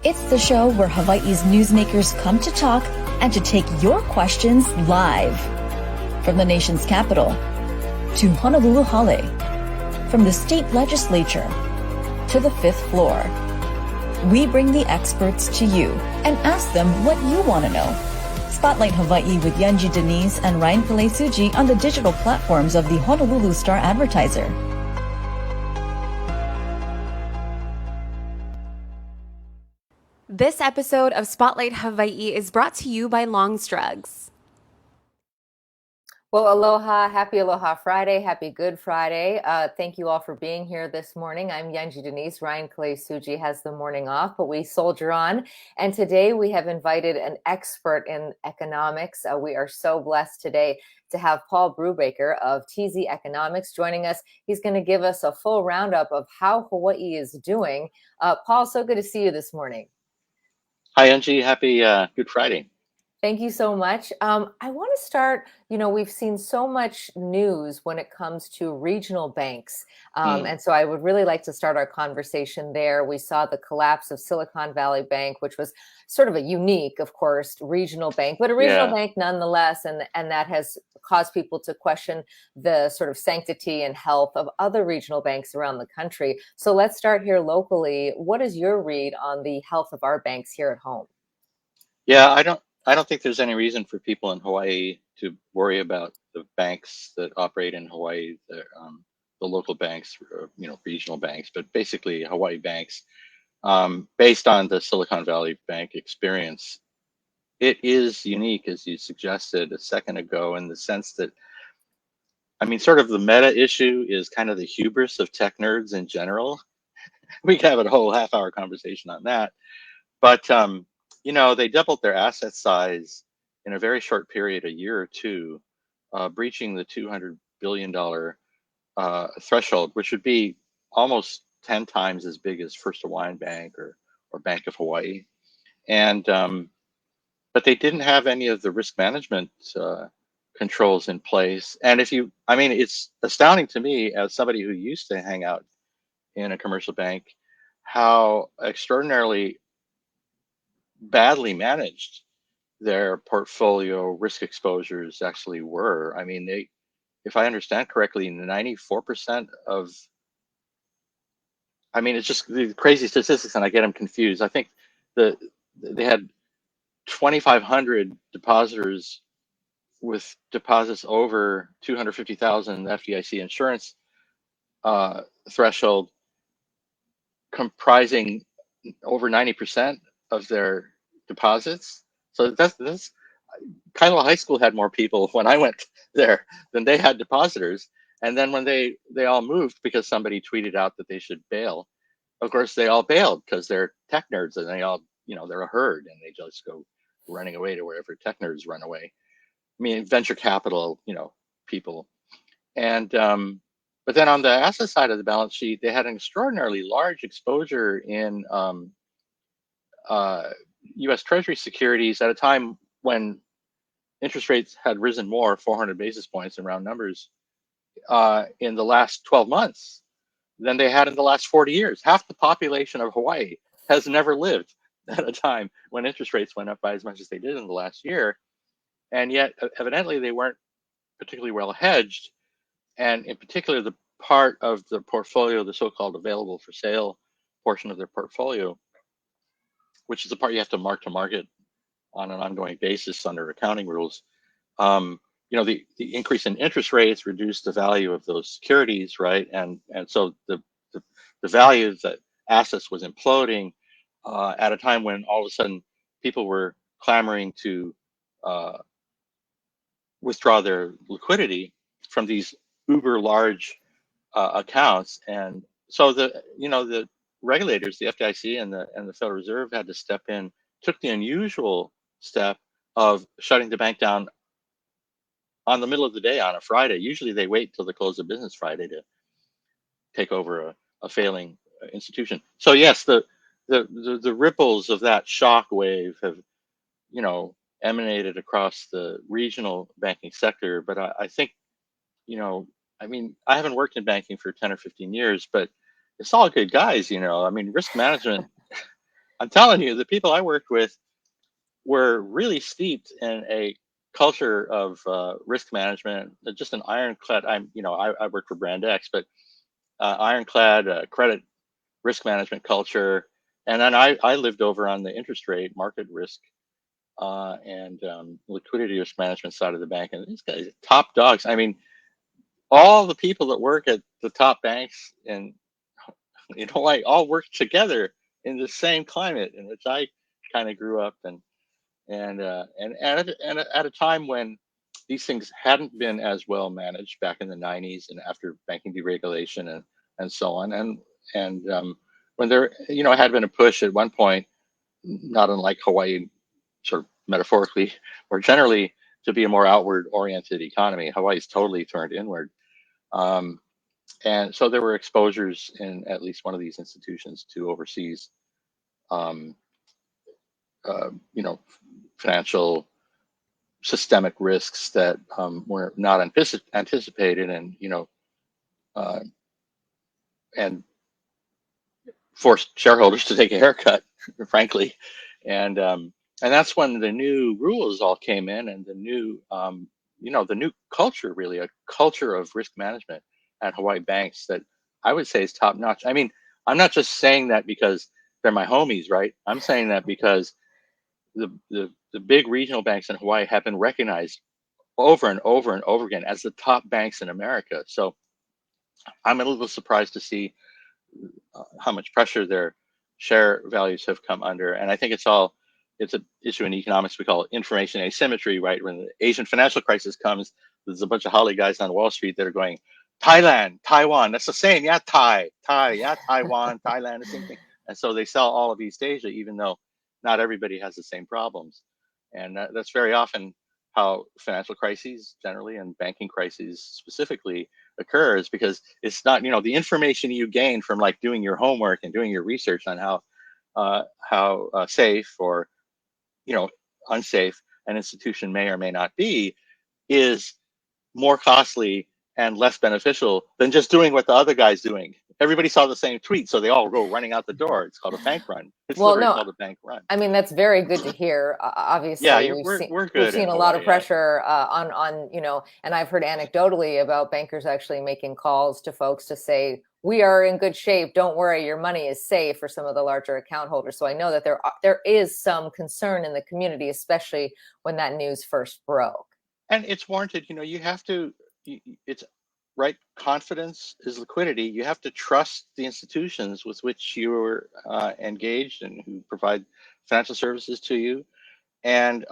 It's the show where Hawaii's newsmakers come to talk and to take your questions live. From the nation's capital to Honolulu Hale, from the state legislature to the fifth floor. We bring the experts to you and ask them what you want to know. Spotlight Hawaii with Yanji Denise and Ryan Pillay-Suji on the digital platforms of the Honolulu Star-Advertiser. This episode of Spotlight Hawaii is brought to you by Long's Drugs. Well, aloha, happy Aloha Friday, happy Good Friday. Thank you all for being here this morning. I'm Yanji Denise. Ryan Pillay-Suji has the morning off, but we soldier on. And today we have invited an expert in economics. We are so blessed today to have Paul Brewbaker of TZ Economics joining us. He's going to give us a full roundup of how Hawaii is doing. Paul, so good to see you this morning. Hi, Angie. Happy Good Friday. Thank you so much. I want to start, we've seen so much news when it comes to regional banks. And so I would really like to start our conversation there. We saw the collapse of Silicon Valley Bank, which was sort of a unique, of course, regional bank, but a regional bank nonetheless. And that has caused people to question the sort of sanctity and health of other regional banks around the country. So let's start here locally. What is your read on the health of our banks here at home? Yeah, I don't think there's any reason for people in Hawaii to worry about the banks that operate in Hawaii, the local banks, regional banks, but basically Hawaii banks. Based on the Silicon Valley Bank experience, it is unique, as you suggested a second ago, in the sense that, sort of the meta issue is kind of the hubris of tech nerds in general. We could have a whole half-hour conversation on that, but they doubled their asset size in a very short period, a year or two, breaching the $200 billion threshold, which would be almost 10 times as big as First Hawaiian Bank or Bank of Hawaii. And but they didn't have any of the risk management controls in place. And it's astounding to me, as somebody who used to hang out in a commercial bank, how extraordinarily badly managed their portfolio risk exposures actually were. If I understand correctly, 94% of, it's just the crazy statistics and I get them confused. I think they had 2,500 depositors with deposits over 250,000 FDIC insurance threshold, comprising over 90% of their deposits. So that's Kailua High School had more people when I went there than they had depositors. And then when they all moved because somebody tweeted out that they should bail, of course they all bailed because they're tech nerds and they all, they're a herd and they just go running away to wherever tech nerds run away. Venture capital, people. And but then on the asset side of the balance sheet, they had an extraordinarily large exposure in U.S. Treasury securities at a time when interest rates had risen more, 400 basis points in round numbers, in the last 12 months than they had in the last 40 years. Half the population of Hawaii has never lived at a time when interest rates went up by as much as they did in the last year. And yet, evidently, they weren't particularly well hedged. And in particular, the part of the portfolio, the so-called available for sale portion of their portfolio, which is the part you have to mark to market on an ongoing basis under accounting rules. The increase in interest rates reduced the value of those securities, right? And so the value of the assets was imploding at a time when all of a sudden people were clamoring to withdraw their liquidity from these uber large accounts. And so the regulators, the FDIC and the Federal Reserve, had to step in, took the unusual step of shutting the bank down on the middle of the day on a Friday. Usually they wait till the close of business Friday to take over a failing institution. So yes, the ripples of that shock wave have, emanated across the regional banking sector. But I think, I haven't worked in banking for 10 or 15 years, but it's all good guys, risk management. I'm telling you, the people I worked with were really steeped in a culture of risk management, just an ironclad. I worked for Brand X, but ironclad credit risk management culture. And then I lived over on the interest rate market risk and liquidity risk management side of the bank. And these guys, top dogs. I mean, all the people that work at the top banks in Hawaii all work together in the same climate in which I kind of grew up, and at a time when these things hadn't been as well managed back in the 90s and after banking deregulation and so on, and when there had been a push at one point, not unlike Hawaii, sort of metaphorically or generally, to be a more outward oriented economy. Hawaii's totally turned inward. And so there were exposures in at least one of these institutions to overseas, um, financial systemic risks that were not anticipated, uh, and forced shareholders to take a haircut, frankly, and that's when the new rules all came in, and the new culture, really a culture of risk management at Hawaii banks that I would say is top notch. I mean, I'm not just saying that because they're my homies, right? I'm saying that because the big regional banks in Hawaii have been recognized over and over and over again as the top banks in America. So I'm a little surprised to see how much pressure their share values have come under. And I think it's an issue in economics we call information asymmetry, right? When the Asian financial crisis comes, there's a bunch of Holly guys on Wall Street that are going, Thailand, Taiwan, that's the same. Yeah, yeah, Taiwan, Thailand, the same thing. And so they sell all of East Asia, even though not everybody has the same problems. And that's very often how financial crises generally and banking crises specifically occurs, because it's not, the information you gain from like doing your homework and doing your research on how safe or unsafe an institution may or may not be is more costly and less beneficial than just doing what the other guy's doing. Everybody saw the same tweet, so they all go running out the door. It's called a bank run. It's Well, literally no, called a bank run. I mean, that's very good to hear. Obviously, Yeah, we're we've good seen in a lot of Hawaii. pressure on and I've heard anecdotally about bankers actually making calls to folks to say, we are in good shape. Don't worry, your money is safe, for some of the larger account holders. So I know that there is some concern in the community, especially when that news first broke. And it's warranted. You have to. It's right. Confidence is liquidity. You have to trust the institutions with which you're engaged and who provide financial services to you. And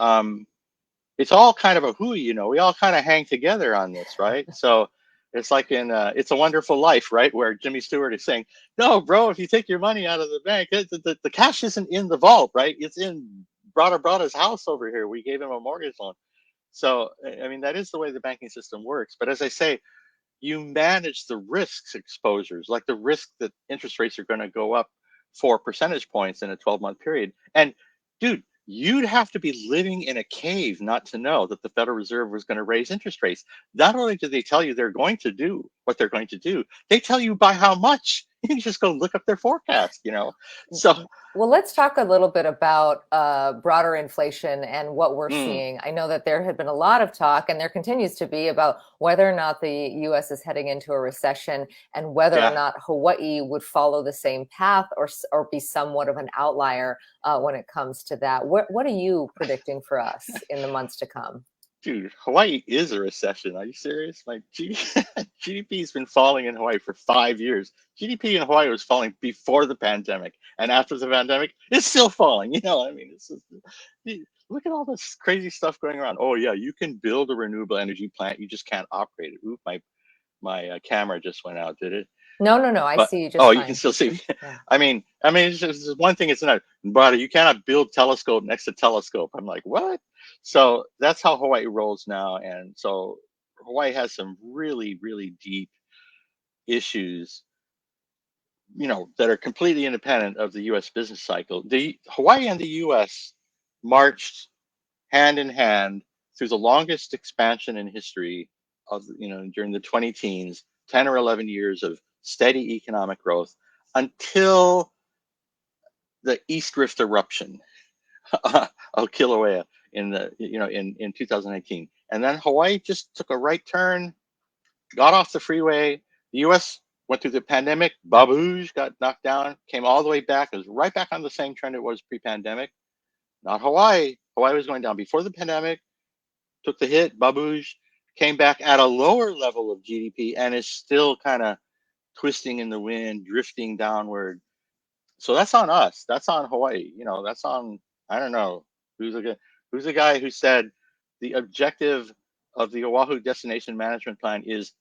it's all kind of a hooey. We all kind of hang together on this, right? So it's like in It's a Wonderful Life, right, where Jimmy Stewart is saying, "No, bro, if you take your money out of the bank, the cash isn't in the vault, right? It's in Brada's house over here. We gave him a mortgage loan." So, I mean, that is the way the banking system works. But as I say, you manage the risks exposures, like the risk that interest rates are going to go up 4 percentage points in a 12-month period. And dude, you'd have to be living in a cave not to know that the Federal Reserve was going to raise interest rates. Not only do they tell you they're going to do what they're going to do, they tell you by how much. You can just go look up their forecast, So, well, let's talk a little bit about broader inflation and what we're seeing. I know that there had been a lot of talk, and there continues to be, about whether or not the U.S. is heading into a recession, and whether or not Hawaii would follow the same path or be somewhat of an outlier when it comes to that. What are you predicting for us in the months to come? Dude, Hawaii is a recession. Are you serious? Like GDP has been falling in Hawaii for 5 years. GDP in Hawaii was falling before the pandemic, and after the pandemic, it's still falling. I mean, look at all this crazy stuff going around. Oh yeah, you can build a renewable energy plant, you just can't operate it. Oop, my camera just went out. Did it? No, I see you just fine. You can still see me. Yeah. I mean, it's just one thing. It's not, brother. You cannot build telescope next to telescope. I'm like, what? So that's how Hawaii rolls now, and so Hawaii has some really, really deep issues, that are completely independent of the U.S. business cycle. The Hawaii and the U.S. marched hand in hand through the longest expansion in history of, during the 20 teens, 10 or 11 years of steady economic growth, until the East Rift eruption of Kilauea in the in 2019, and then Hawaii just took a right turn, got off the freeway. The U.S. went through the pandemic, baboosh, got knocked down, came all the way back. It was right back on the same trend it was pre-pandemic. Not Hawaii. Hawaii was going down before the pandemic, took the hit, baboosh, came back at a lower level of GDP, and is still kind of twisting in the wind, drifting downward. So that's on us. That's on Hawaii. That's on, I don't know, who's the guy who said the objective of the Oahu Destination Management Plan is,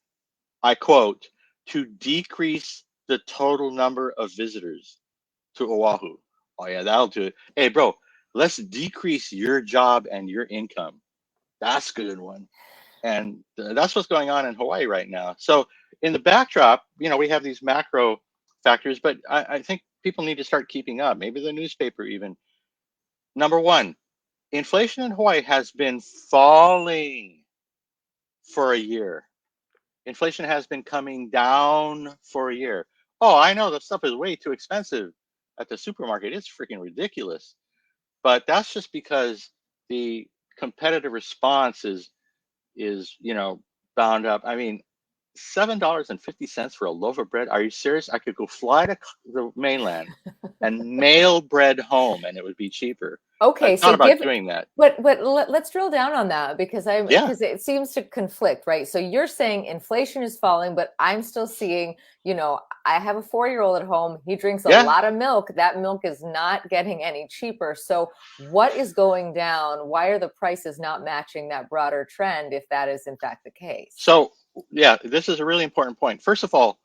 I quote, to decrease the total number of visitors to Oahu. Oh yeah, that'll do it. Hey bro, let's decrease your job and your income. That's a good one. And that's what's going on in Hawaii right now. So in the backdrop, we have these macro factors, but I think people need to start keeping up. Maybe the newspaper even. Number one, inflation in Hawaii has been falling for a year. Inflation has been coming down for a year. Oh, I know the stuff is way too expensive at the supermarket. It's freaking ridiculous. But that's just because the competitive response is bound up. I mean, $7.50 for a loaf of bread. Are you serious? I could go fly to the mainland and mail bread home, and it would be cheaper. Okay, it's not about doing that. But let's drill down on that because Yeah. it seems to conflict, right? So you're saying inflation is falling, but I'm still seeing, I have a 4-year-old at home. He drinks a lot of milk. That milk is not getting any cheaper. So what is going down? Why are the prices not matching that broader trend if that is in fact the case? So yeah, this is a really important point. First of all,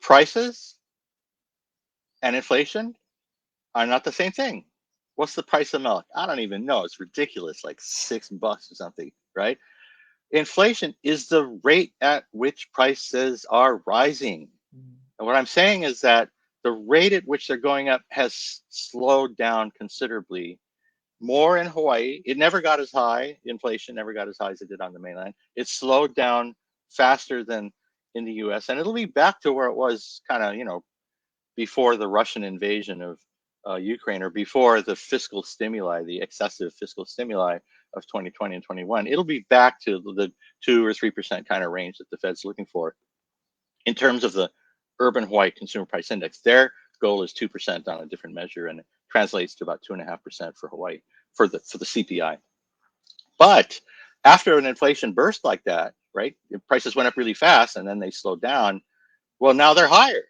prices and inflation are not the same thing. What's the price of milk? I don't even know. It's ridiculous, like $6 or something, right? Inflation is the rate at which prices are rising. And what I'm saying is that the rate at which they're going up has slowed down considerably. More in Hawaii. It never got as high. Inflation never got as high as it did on the mainland. It slowed down faster than in the US. And it'll be back to where it was kind of, before the Russian invasion of Ukraine, or before the fiscal stimuli, the excessive fiscal stimuli of 2020 and 21. It'll be back to the 2 or 3% kind of range that the Fed's looking for. In terms of the Urban Hawaii Consumer Price Index, their goal is 2% on a different measure, and it translates to about 2.5% for Hawaii for the CPI. But after an inflation burst like that, right, prices went up really fast and then they slowed down. Well, now they're higher.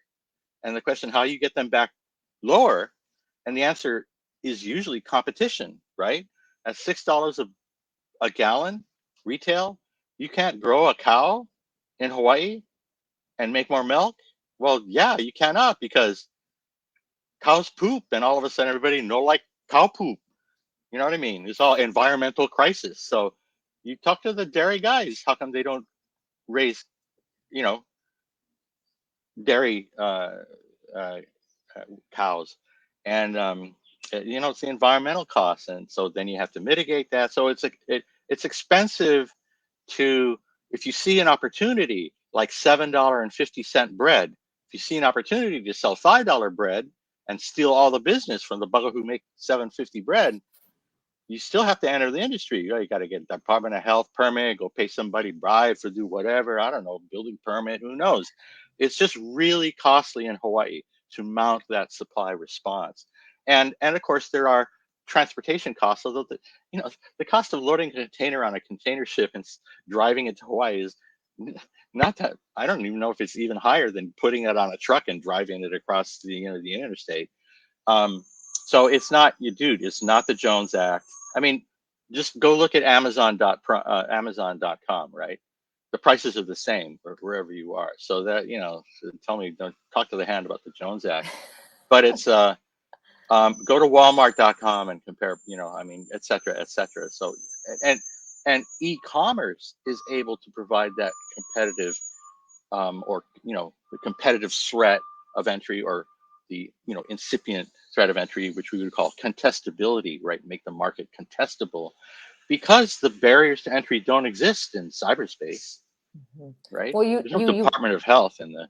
And the question, how you get them back lower? And the answer is usually competition, right? At $6 a gallon retail, you can't grow a cow in Hawaii and make more milk. Well, yeah, you cannot, because cows poop, and all of a sudden everybody no like cow poop. You know what I mean? It's all environmental crisis. So you talk to the dairy guys, how come they don't raise, dairy cows? And it's the environmental costs, and so then you have to mitigate that. So it's expensive to, if you see an opportunity like $7.50 bread, if you see an opportunity to sell $5 bread and steal all the business from the bugger who make $7.50 bread, you still have to enter the industry. You got to get the Department of Health permit, go pay somebody bribe for do whatever, I don't know, building permit, who knows. It's just really costly in Hawaii to mount that supply response. And of course there are transportation costs, although the cost of loading a container on a container ship and driving it to Hawaii is not that, I don't even know if it's even higher than putting it on a truck and driving it across the interstate. So it's not, it's not the Jones Act. I mean, just go look at Amazon.com, right? The prices are the same wherever you are. So that, tell me, don't talk to the hand about the Jones Act. But it's, go to Walmart.com and compare, et cetera, et cetera. So, and e-commerce is able to provide that competitive, or, the competitive threat of entry, or the, incipient threat of entry, which we would call contestability, right? Make the market contestable, because the barriers to entry don't exist in cyberspace, right? Well, There's no Department of Health in the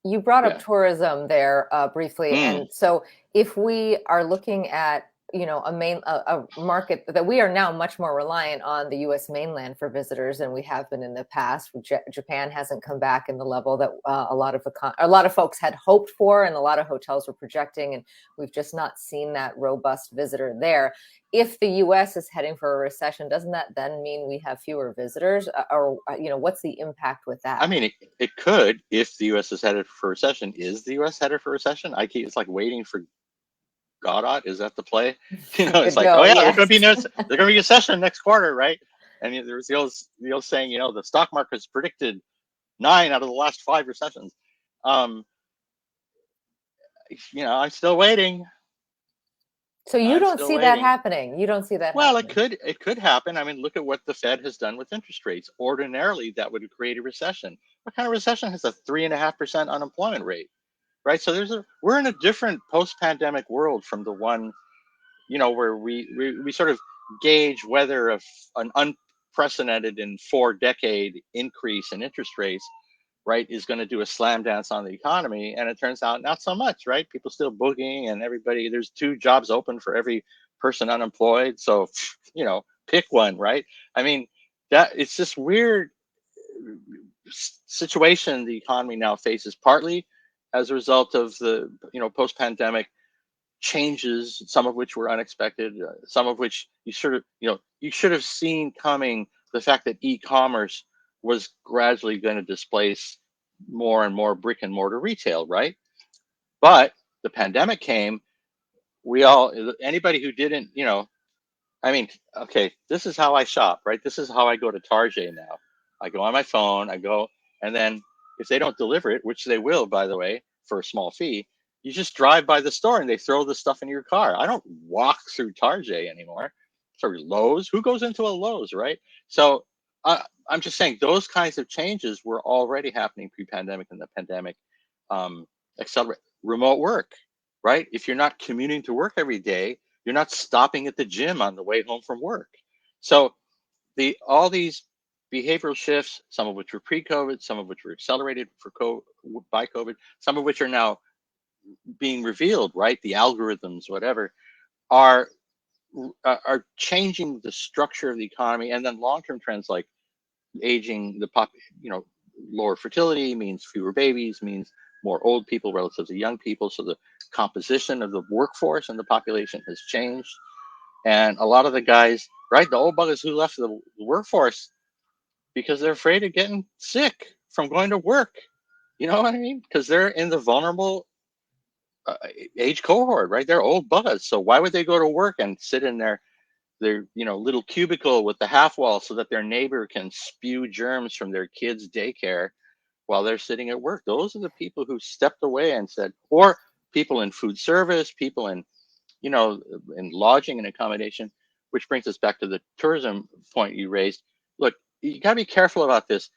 You brought up Yeah. tourism there briefly, and so if we are looking at a market that we are now much more reliant on the U.S. mainland for visitors than we have been in the past. Japan hasn't come back in the level that a lot of folks had hoped for, and a lot of hotels were projecting, and we've just not seen that robust visitor there. If the U.S. is heading for a recession, doesn't that then mean we have fewer visitors, or what's the impact with that? I mean, it could if the U.S. is headed for recession. Is the U.S. headed for recession? It's like waiting for Godot. Is that the play? It's like, oh yeah, Yes. there's gonna be a recession next quarter, right? And there's the old saying, the stock market's predicted 9 out of the last 5 recessions. I'm still waiting. So you don't see that happening. You don't see that Well, happening. it could happen. I mean, look at what the Fed has done with interest rates. Ordinarily, that would create a recession. What kind of recession has a 3.5% unemployment rate, right? So we're in a different post-pandemic world from the one, where we sort of gauge whether an unprecedented in 4-decade increase in interest rates, right, is going to do a slam dance on the economy. And it turns out not so much, right? People still boogieing, and there's 2 jobs open for every person unemployed. So, pick one, right? I mean, it's this weird situation the economy now faces, partly as a result of the, post-pandemic changes, some of which were unexpected, some of which you should have seen coming. The fact that e-commerce was gradually going to displace more and more brick and mortar retail, right? But the pandemic came. Anybody who didn't, okay, this is how I shop, right? This is how I go to Target now. I go on my phone, and then if they don't deliver it, which they will, by the way, for a small fee, you just drive by the store and they throw the stuff in your car. I don't walk through Target anymore. Sorry, Lowe's. Who goes into a Lowe's, right? So I'm just saying those kinds of changes were already happening pre-pandemic, and the pandemic accelerate remote work, right? If you're not commuting to work every day, you're not stopping at the gym on the way home from work. So all these behavioral shifts, some of which were pre-COVID, some of which were accelerated by COVID, some of which are now being revealed, right? The algorithms, whatever, are changing the structure of the economy. And then long-term trends like aging, lower fertility means fewer babies, means more old people relative to young people. So the composition of the workforce and the population has changed. And a lot of the guys, right, the old buggers who left the workforce because they're afraid of getting sick from going to work. You know what I mean? Because they're in the vulnerable age cohort, right? They're old buggers. So why would they go to work and sit in their little cubicle with the half wall so that their neighbor can spew germs from their kids' daycare while they're sitting at work? Those are the people who stepped away and said, or people in food service, people in in lodging and accommodation, which brings us back to the tourism point you raised. Look, you got to be careful about this.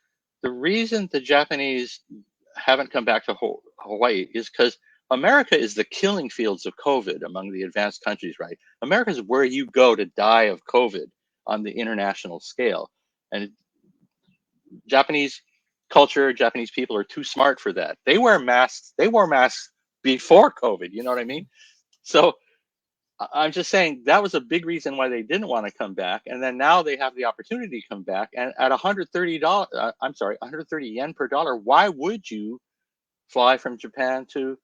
The reason the Japanese haven't come back to Hawaii is because America is the killing fields of COVID among the advanced countries, right? America is where you go to die of COVID on the international scale. And Japanese culture, Japanese people are too smart for that. They wear masks. They wore masks before COVID. You know what I mean? So I'm just saying that was a big reason why they didn't want to come back. And then now they have the opportunity to come back. And at $130, 130 yen per dollar, why would you fly from Japan to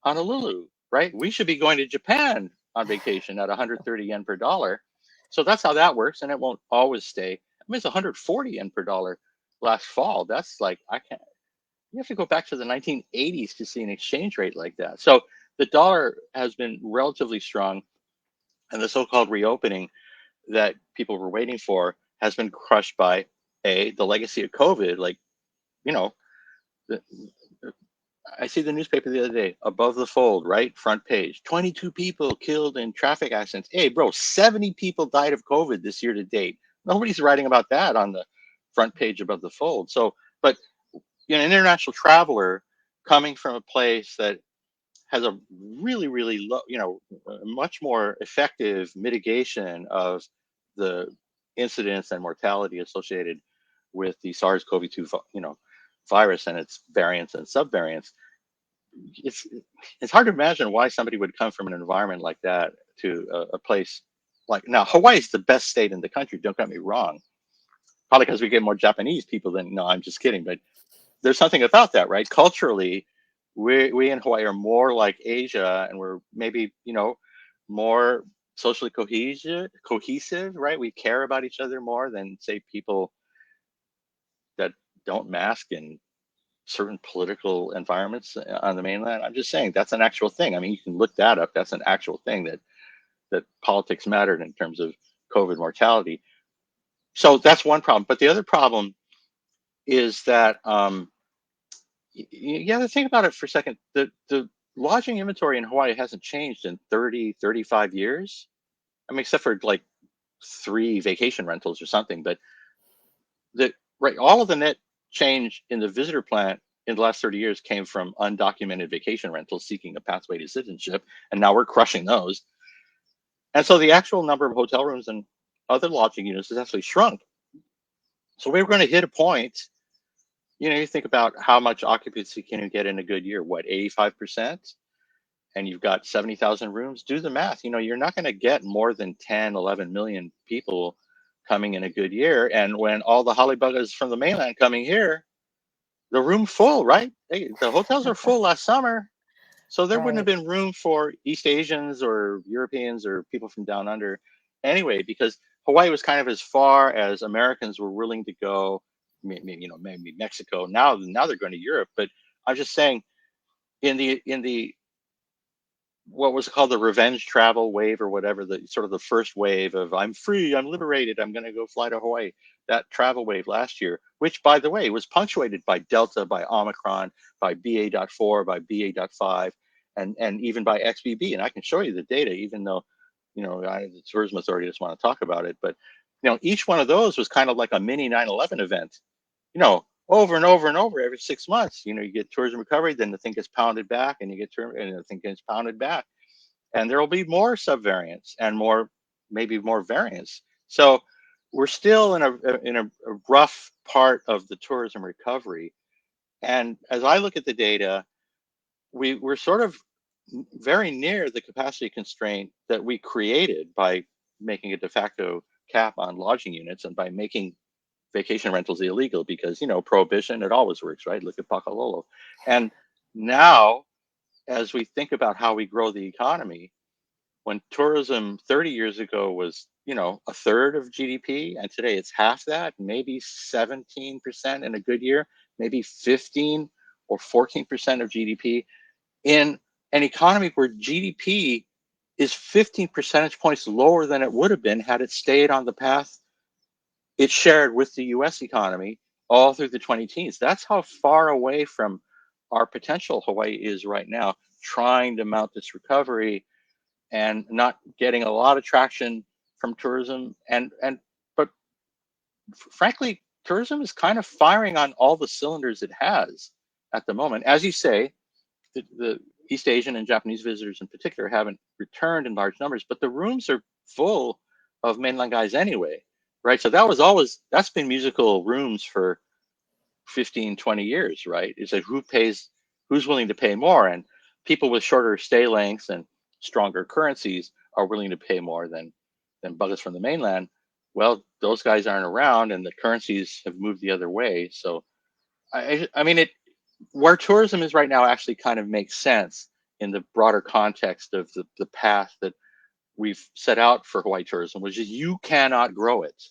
Honolulu, right? We should be going to Japan on vacation at 130 yen per dollar. So that's how that works. And it won't always stay. I mean, it's 140 yen per dollar last fall. That's like, you have to go back to the 1980s to see an exchange rate like that. So the dollar has been relatively strong. And the so-called reopening that people were waiting for has been crushed by the legacy of COVID. Like, I see the newspaper the other day, above the fold, right? Front page, 22 people killed in traffic accidents. Hey, bro, 70 people died of COVID this year to date. Nobody's writing about that on the front page above the fold. So, but, an international traveler coming from a place that has a really, really low, much more effective mitigation of the incidence and mortality associated with the SARS-CoV-2, virus and its variants and subvariants. it's it's hard to imagine why somebody would come from an environment like that to a place like, now Hawaii is the best state in the country. Don't get me wrong. Probably because we get more Japanese people than, no, I'm just kidding. But there's something about that, right? Culturally, we in Hawaii are more like Asia, and we're maybe, more socially cohesive, right? We care about each other more than, say, people that don't mask in certain political environments on the mainland. I'm just saying that's an actual thing. I mean, you can look that up. That's an actual thing, that politics mattered in terms of COVID mortality. So that's one problem. But the other problem is that you have to think about it for a second. The lodging inventory in Hawaii hasn't changed in 30, 35 years. I mean, except for like 3 vacation rentals or something. But right, all of the net change in the visitor plant in the last 30 years came from undocumented vacation rentals seeking a pathway to citizenship, and now we're crushing those. And so the actual number of hotel rooms and other lodging units has actually shrunk. So we're going to hit a point. You think about how much occupancy can you get in a good year? What, 85%? And you've got 70,000 rooms. Do the math. You're not going to get more than 10, 11 million people coming in a good year. And when all the hollybuggers from the mainland coming here, the room full, right? The hotels are full last summer. So there wouldn't have Right. been room for East Asians or Europeans or people from down under anyway, because Hawaii was kind of as far as Americans were willing to go. Maybe Mexico. Now they're going to Europe. But I'm just saying, in the what was called the revenge travel wave or whatever, the sort of the first wave of I'm free, I'm liberated, I'm going to go fly to Hawaii. That travel wave last year, which by the way was punctuated by Delta, by Omicron, by BA.4, by BA.5, and even by XBB. And I can show you the data, even though, the tourism authority doesn't want to talk about it. But, each one of those was kind of like a mini 9/11 event, over and over and over every 6 months. You get tourism recovery, then the thing gets pounded back, and you get and the thing gets pounded back, and there will be more subvariants and maybe more variants. So we're still in a rough part of the tourism recovery. And as I look at the data, we're sort of very near the capacity constraint that we created by making a de facto cap on lodging units and by making vacation rentals illegal, because prohibition, it always works, right? Look at Pakalolo. And now, as we think about how we grow the economy, when tourism 30 years ago was a third of GDP, and today it's half that, maybe 17% in a good year, maybe 15 or 14% of GDP, in an economy where GDP is 15 percentage points lower than it would have been had it stayed on the path it shared with the US economy all through the 20 teens. That's how far away from our potential Hawaii is right now, trying to mount this recovery and not getting a lot of traction from tourism. But frankly, tourism is kind of firing on all the cylinders it has at the moment. As you say, the East Asian and Japanese visitors in particular haven't returned in large numbers, but the rooms are full of mainland guys anyway, right? So that's been musical rooms for 15, 20 years, right? It's like who's willing to pay more? And people with shorter stay lengths and stronger currencies are willing to pay more than buggers from the mainland. Well, those guys aren't around, and the currencies have moved the other way. So I mean, where tourism is right now actually kind of makes sense in the broader context of the path that we've set out for Hawaii tourism, which is you cannot grow it,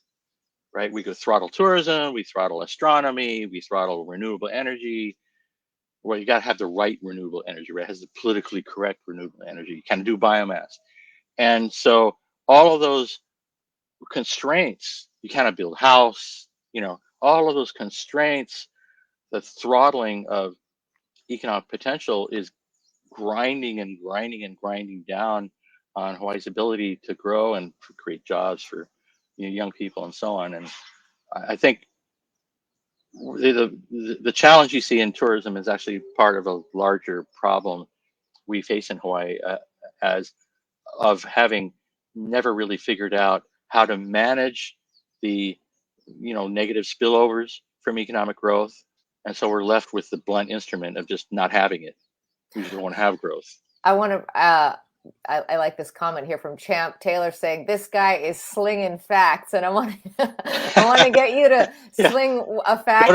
right? We could throttle tourism, we throttle astronomy, we throttle renewable energy. Well, you got to have the right renewable energy, right? It has the politically correct renewable energy. You can do biomass. And so all of those constraints, you cannot build house, all of those constraints, the throttling of economic potential is grinding and grinding and grinding down on Hawaii's ability to grow and to create jobs for young people and so on. And I think the challenge you see in tourism is actually part of a larger problem we face in Hawaii, as of having never really figured out how to manage the negative spillovers from economic growth, and so we're left with the blunt instrument of just not having it. usually want to have growth. I want to. I like this comment here from Champ Taylor saying this guy is slinging facts, and I want to get you to Yeah. sling a fact.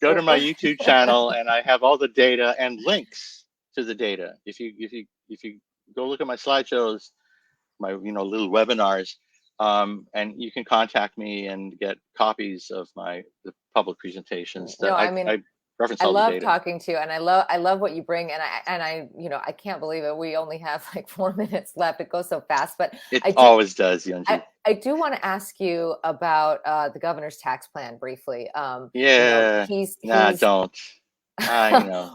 Go to my YouTube channel, and I have all the data and links to the data. If you go look at my slideshows, my little webinars, and you can contact me and get copies of the public presentations. That I reference all the data. I love talking to you, and I love what you bring, and I can't believe it. We only have like 4 minutes left. It goes so fast, but it always does, Yunji. I do want to ask you about the governor's tax plan briefly. Yeah, don't.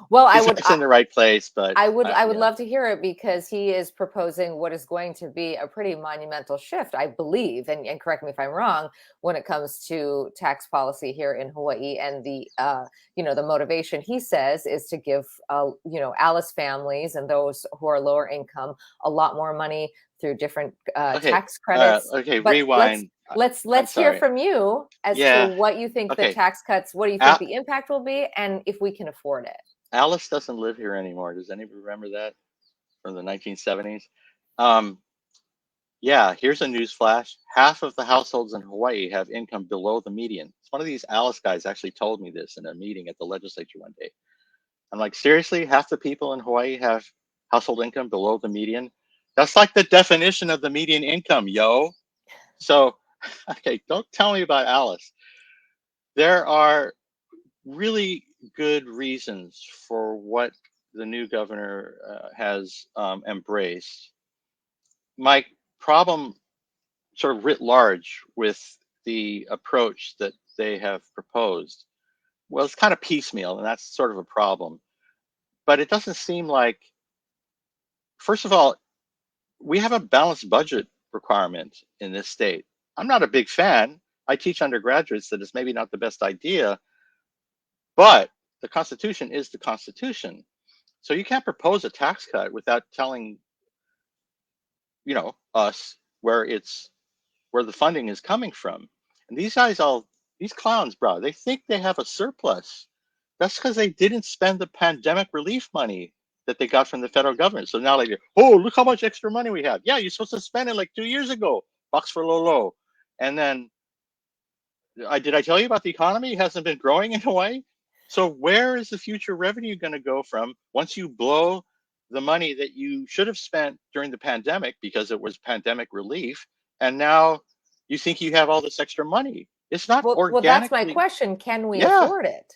Well, it's in the right place, but I would love to hear it, because he is proposing what is going to be a pretty monumental shift, I believe, and correct me if I'm wrong, when it comes to tax policy here in Hawaii. And the the motivation, he says, is to give Alice families and those who are lower income a lot more money through different tax credits. But rewind. Let's hear from you as to what you think the tax cuts, what do you think the impact will be, and if we can afford it. Alice doesn't live here anymore. Does anybody remember that from the 1970s? Here's a news flash. Half of the households in Hawaii have income below the median. One of these Alice guys actually told me this in a meeting at the legislature one day. I'm like, seriously? Half the people in Hawaii have household income below the median? That's like the definition of the median income, yo. So, okay, don't tell me about Alice. There are really good reasons for what the new governor has embraced. My problem, sort of writ large, with the approach that they have proposed, well, it's kind of piecemeal, and that's sort of a problem. But it doesn't seem like, first of all, we have a balanced budget requirement in this state. I'm not a big fan. I teach undergraduates that it's maybe not the best idea, but the Constitution is the Constitution. So you can't propose a tax cut without telling, us where the funding is coming from. And these clowns, bro, they think they have a surplus. That's because they didn't spend the pandemic relief money that they got from the federal government. So now look how much extra money we have. Yeah, you're supposed to spend it like 2 years ago. Bucks for low. And then, did I tell you about the economy? It hasn't been growing in Hawaii. So where is the future revenue going to go from once you blow the money that you should have spent during the pandemic because it was pandemic relief, and now you think you have all this extra money? It's not organically. Well, that's my question. Can we afford it?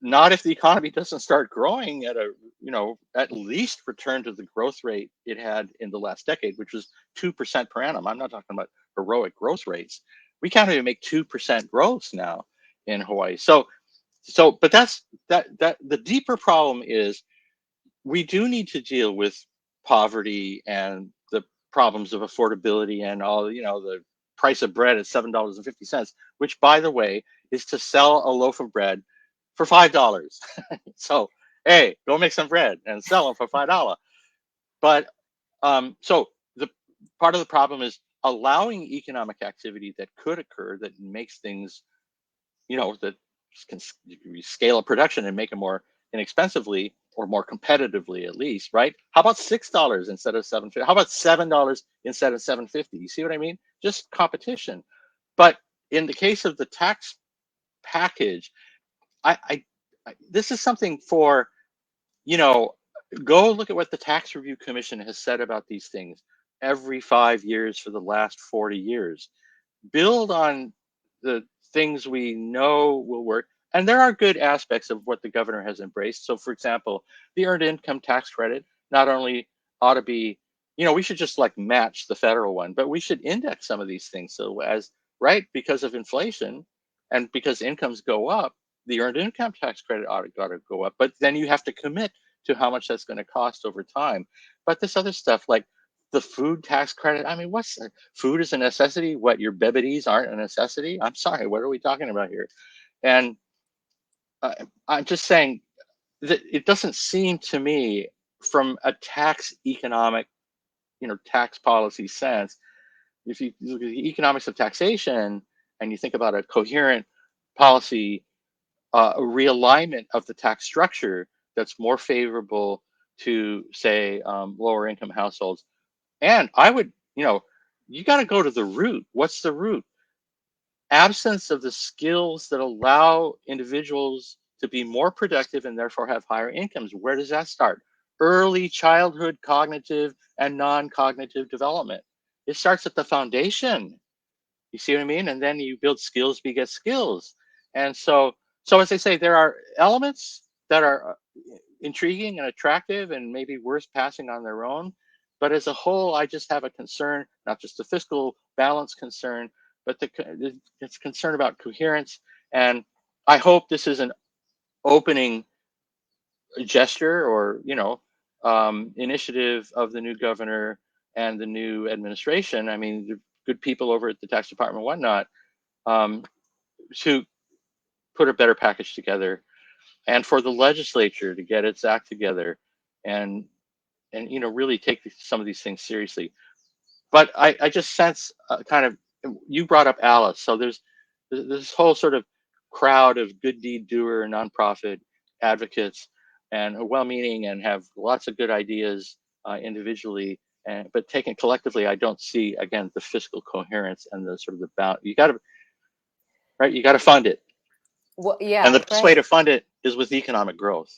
Not if the economy doesn't start growing at at least return to the growth rate it had in the last decade, which was 2% per annum. I'm not talking about heroic growth rates. We can't even make 2% growth now in Hawaii. But that's the deeper problem is we do need to deal with poverty and the problems of affordability and all, the price of bread at $7.50, which, by the way, is to sell a loaf of bread for $5. So, hey, go make some bread and sell them for $5. But so the part of the problem is allowing economic activity that could occur that makes things, that can scale up production and make it more inexpensively or more competitively, at least, right? How about $6 instead of $7.50? How about $7 instead of $7.50? You see what I mean? Just competition. But in the case of the tax package, this is something for, go look at what the Tax Review Commission has said about these things every 5 years for the last 40 years. Build on the things we know will work. And there are good aspects of what the governor has embraced. So, for example, the earned income tax credit not only ought to be, we should just like match the federal one, but we should index some of these things. So because of inflation and because incomes go up, the earned income tax credit ought to go up. But then you have to commit to how much that's going to cost over time. But this other stuff like the food tax credit, I mean, food is a necessity? What, your bebedies aren't a necessity? I'm sorry, what are we talking about here? And I'm just saying that it doesn't seem to me from a tax economic, tax policy sense, if you look at the economics of taxation and you think about a coherent policy, a realignment of the tax structure that's more favorable to say lower income households. And I would, you got to go to the root. What's the root? Absence of the skills that allow individuals to be more productive and therefore have higher incomes. Where does that start? Early childhood cognitive and non-cognitive development. It starts at the foundation. You see what I mean? And then you build skills beget skills. And so as I say, there are elements that are intriguing and attractive and maybe worth passing on their own. But as a whole, I just have a concern, not just the fiscal balance concern, but it's concern about coherence. And I hope this is an opening gesture or, initiative of the new governor and the new administration. I mean, the good people over at the tax department and whatnot, to put a better package together, and for the legislature to get its act together and really take some of these things seriously. But I just sense kind of, you brought up Alice, so there's this whole sort of crowd of good deed doer nonprofit advocates and are well-meaning and have lots of good ideas individually, but taken collectively, I don't see, again, the fiscal coherence and the sort of the you got to fund it. Well, yeah, And the best way to fund it is with economic growth.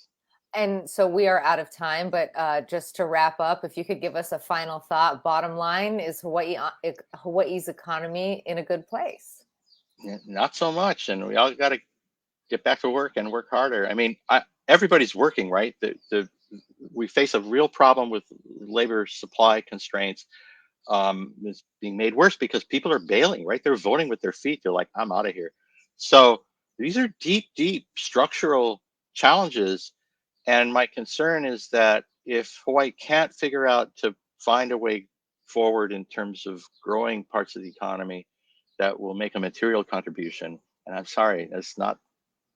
And so we are out of time, but just to wrap up, if you could give us a final thought, bottom line, is Hawaii's economy in a good place? Not so much. And we all got to get back to work and work harder. I mean, everybody's working, right? We face a real problem with labor supply constraints. It's being made worse because people are bailing, right? They're voting with their feet. They're like, I'm out of here. So these are deep structural challenges. And my concern is that if Hawaii can't figure out to find a way forward in terms of growing parts of the economy that will make a material contribution, and I'm sorry, it's not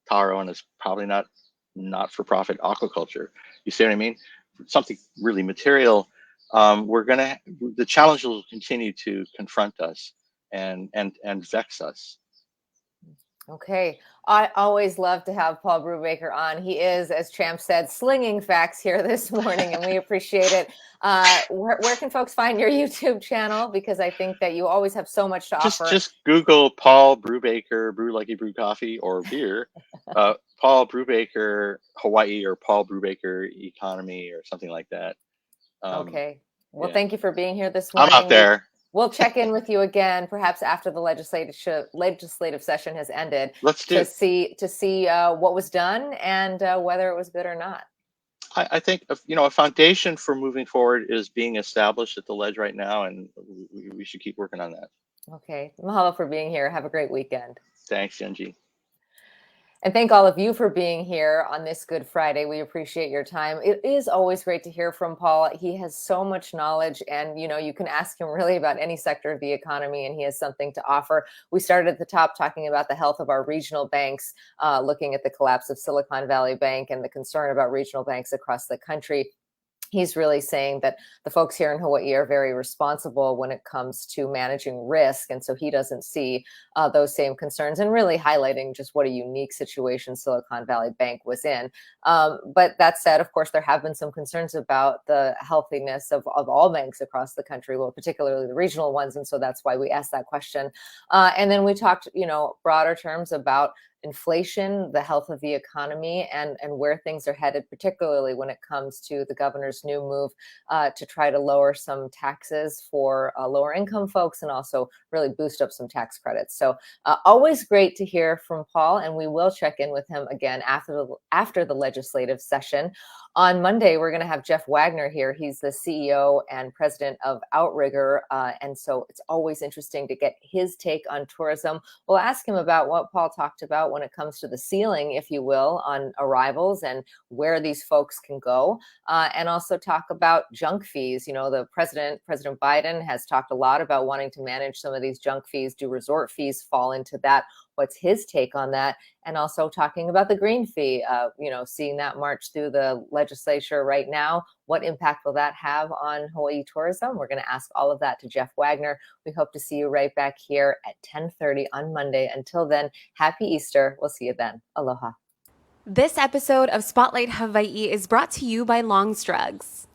taro and it's probably not for profit aquaculture. You see what I mean? Something really material. The challenges will continue to confront us and vex us. Okay. I always love to have Paul Brewbaker on. He is, as Champ said, slinging facts here this morning, and we appreciate it. Where can folks find your YouTube channel? Because I think that you always have so much to offer. Just Google Paul Brewbaker, brew like you brew coffee or beer, Paul Brewbaker Hawaii or Paul Brewbaker Economy or something like that. Okay. Well, Thank you for being here this morning. I'm out there. We'll check in with you again, perhaps after the legislative session has ended. Let's do to see what was done and whether it was good or not. I think a foundation for moving forward is being established at the ledge right now, and we should keep working on that. Okay, mahalo for being here. Have a great weekend. Thanks, Genji. And thank all of you for being here on this Good Friday. We appreciate your time. It is always great to hear from Paul. He has so much knowledge, and you can ask him really about any sector of the economy, and he has something to offer. We started at the top talking about the health of our regional banks, looking at the collapse of Silicon Valley Bank and the concern about regional banks across the country. He's really saying that the folks here in Hawaii are very responsible when it comes to managing risk. And so he doesn't see those same concerns, and really highlighting just what a unique situation Silicon Valley Bank was in. But that said, of course, there have been some concerns about the healthiness of all banks across the country, well, particularly the regional ones. And so that's why we asked that question. And then we talked, broader terms about inflation, the health of the economy, and where things are headed, particularly when it comes to the governor's new move to try to lower some taxes for lower income folks and also really boost up some tax credits. So always great to hear from Paul, and we will check in with him again after the legislative session. On Monday, we're going to have Jeff Wagner here. He's the CEO and president of Outrigger. And so it's always interesting to get his take on tourism. We'll ask him about what Paul talked about when it comes to the ceiling, if you will, on arrivals and where these folks can go. And also talk about junk fees. The President Biden has talked a lot about wanting to manage some of these junk fees. Do resort fees fall into that? What's his take on that? And also talking about the green fee, seeing that march through the legislature right now. What impact will that have on Hawaii tourism? We're going to ask all of that to Jeff Wagner. We hope to see you right back here at 10:30 on Monday. Until then, happy Easter. We'll see you then. Aloha. This episode of Spotlight Hawaii is brought to you by Long's Drugs.